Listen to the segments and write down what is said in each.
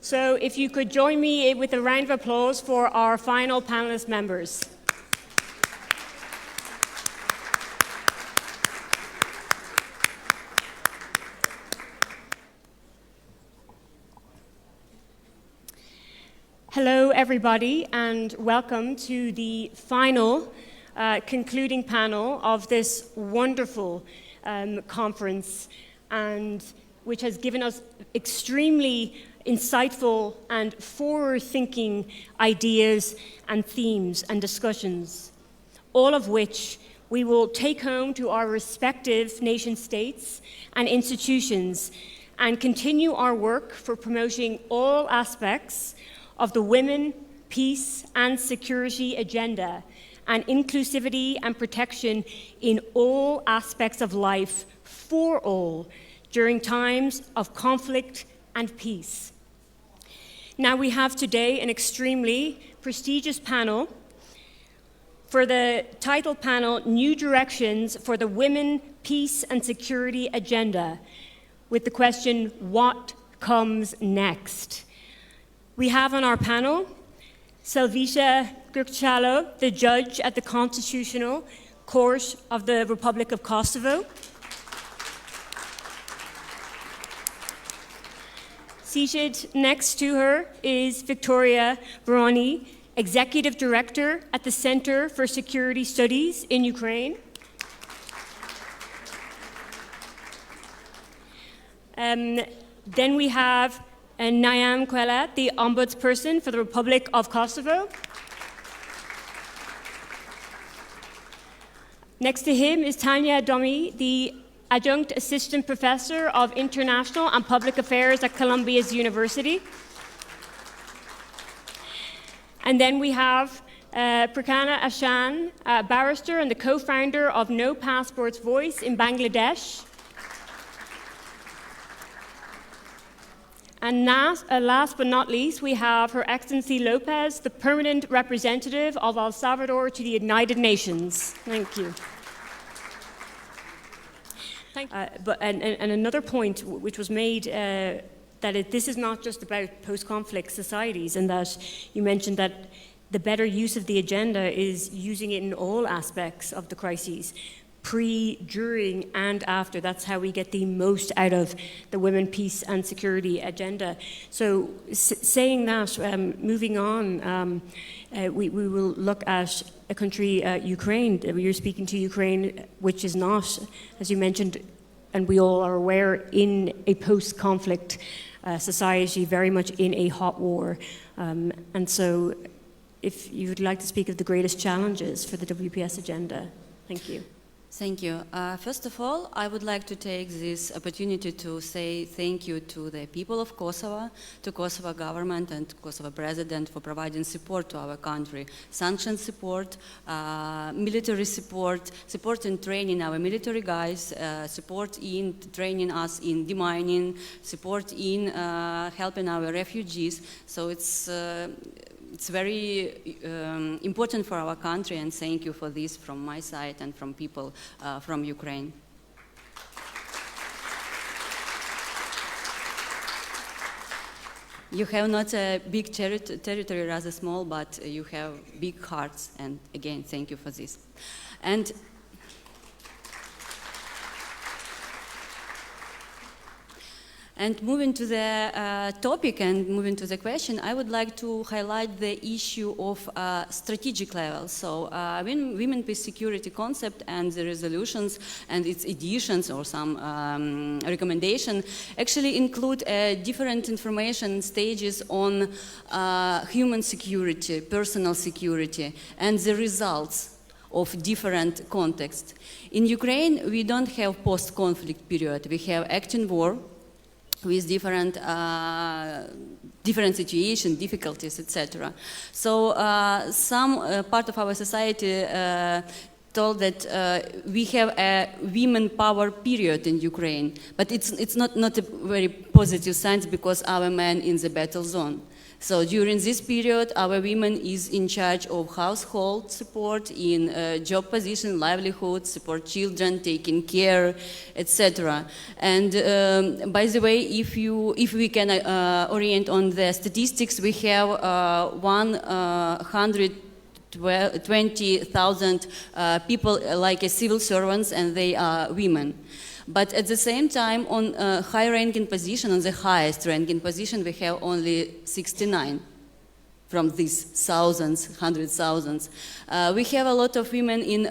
So if you could join me with a round of applause for our final panelist members. Hello, everybody, and welcome to the final concluding panel of this wonderful conference, and which has given us extremely insightful and forward-thinking ideas and themes and discussions, all of which we will take home to our respective nation-states and institutions and continue our work for promoting all aspects of the women, peace and security agenda and inclusivity and protection in all aspects of life for all during times of conflict and peace. Now we have today an extremely prestigious panel for the title panel, New Directions for the Women, Peace and Security Agenda, with the question, what comes next? We have on our panel Selvisa Grkalo, the judge at the Constitutional Court of the Republic of Kosovo. Seated next to her is Vікторія Вороніна, executive director at the Center for Security Studies in Ukraine. Then we have Nayam Kwelat, the ombudsperson for the Republic of Kosovo. Next to him is Tanya Domi, the adjunct assistant professor of international and public affairs at Columbia's University. And then we have Prakana Ashan, a barrister and the co-founder of No Passports Voice in Bangladesh. And last but not least, we have Her Excellency Lopez, the permanent representative of El Salvador to the United Nations. Thank you. Thank you. And another point which was made, that this is not just about post-conflict societies, and that you mentioned that the better use of the agenda is using it in all aspects of the crises. Pre, during, and after. That's how we get the most out of the women, peace, and security agenda. So, saying that, moving on, we will look at a country, Ukraine. You're speaking to Ukraine, which is not, as you mentioned, and we all are aware, in a post-conflict society, very much in a hot war. And so, if you would like to speak of the greatest challenges for the WPS agenda, thank you. Thank you. First of all, I would like to take this opportunity to say thank you to the people of Kosovo, to Kosovo government and Kosovo president for providing support to our country. Sanction support, military support, support in training our military guys, support in training us in demining, support in helping our refugees. So it's very important for our country, and thank you for this from my side and from people from Ukraine. You have not a big territory, rather small, but you have big hearts, and again, thank you for this. And moving to the topic and moving to the question, I would like to highlight the issue of strategic level. So women peace security concept and the resolutions and its editions or some recommendation actually include different information stages on human security, personal security, and the results of different contexts. In Ukraine, we don't have post-conflict period. We have acting war, with different situations, difficulties, etc. So some part of our society told that we have a women power period in Ukraine, but it's not a very positive sign because our men in the battle zone. So during this period, our women is in charge of household support, in job position, livelihood, support children, taking care, etc. And by the way, if we can orient on the statistics, we have 120,000 people like civil servants, and they are women. But at the same time, on a high-ranking position, on the highest ranking position, we have only 69 from these thousands, hundred thousands. We have a lot of women in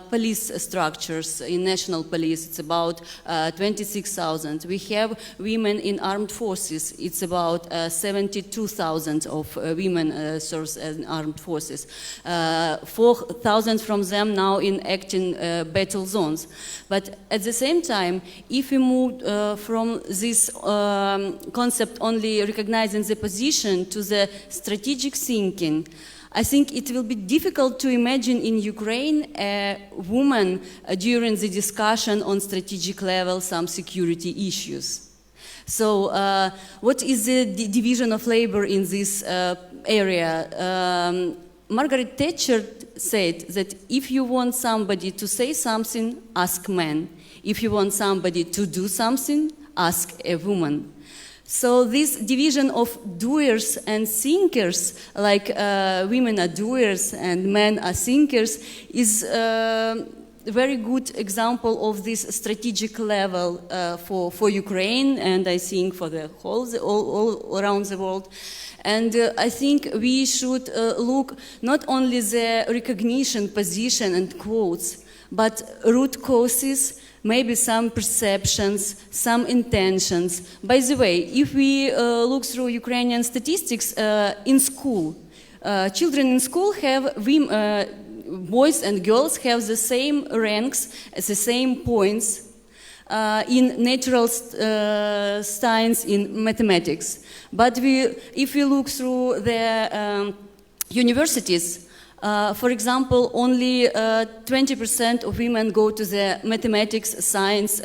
police structures, in national police. It's about 26,000. We have women in armed forces. It's about 72,000 of women serve in armed forces. 4,000 from them now in acting battle zones. But at the same time, if we move from this concept only recognizing the position to the strategic thinking, I think it will be difficult to imagine in Ukraine a woman during the discussion on strategic level some security issues. So what is the division of labor in this area? Margaret Tetcher said that if you want somebody to say something, ask men. If you want somebody to do something, ask a woman. So this division of doers and thinkers, like women are doers and men are thinkers, is a very good example of this strategic level for Ukraine, and I think for the whole, all around the world. And I think we should look not only the recognition, position and quotes, but root causes, maybe some perceptions, some intentions. By the way, if we look through Ukrainian statistics in school, children in school have boys and girls have the same ranks, the same points in natural science, in mathematics. But if we look through the universities, for example, only 20% of women go to the mathematics, science,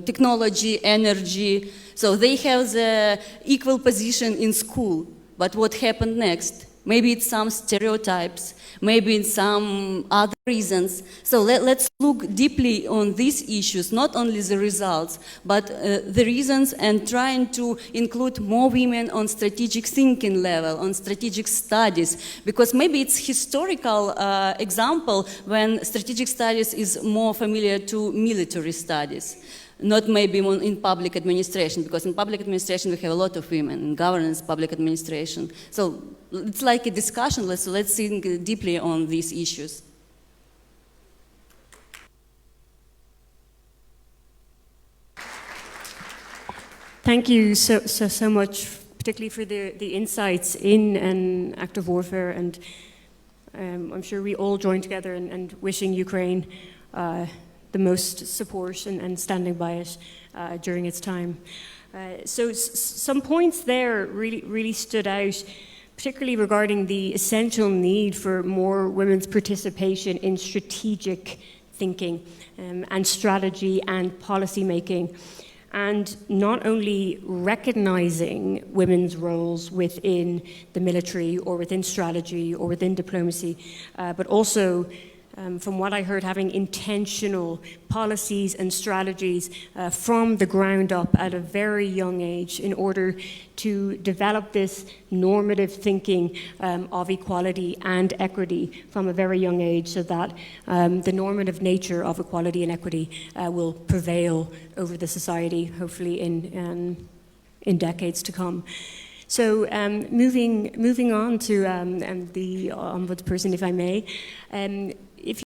technology, energy. So they have the equal position in school. But what happened next? Maybe it's some stereotypes, maybe it's some other reasons. So let's look deeply on these issues, not only the results, but the reasons, and trying to include more women on strategic thinking level, on strategic studies, because maybe it's historical example when strategic studies is more familiar to military studies. Not maybe in public administration, because in public administration we have a lot of women, in governance, public administration. So it's like a discussion, let's think deeply on these issues. Thank you so much, particularly for the insights in an act of warfare, and I'm sure we all join together and wishing Ukraine the most support and standing by it during its time. So some points there really stood out, particularly regarding the essential need for more women's participation in strategic thinking and strategy and policy making, and not only recognizing women's roles within the military or within strategy or within diplomacy, but also from what I heard, having intentional policies and strategies from the ground up at a very young age in order to develop this normative thinking of equality and equity from a very young age, so that the normative nature of equality and equity will prevail over the society, hopefully in decades to come. So moving on to the ombudsperson, if I may.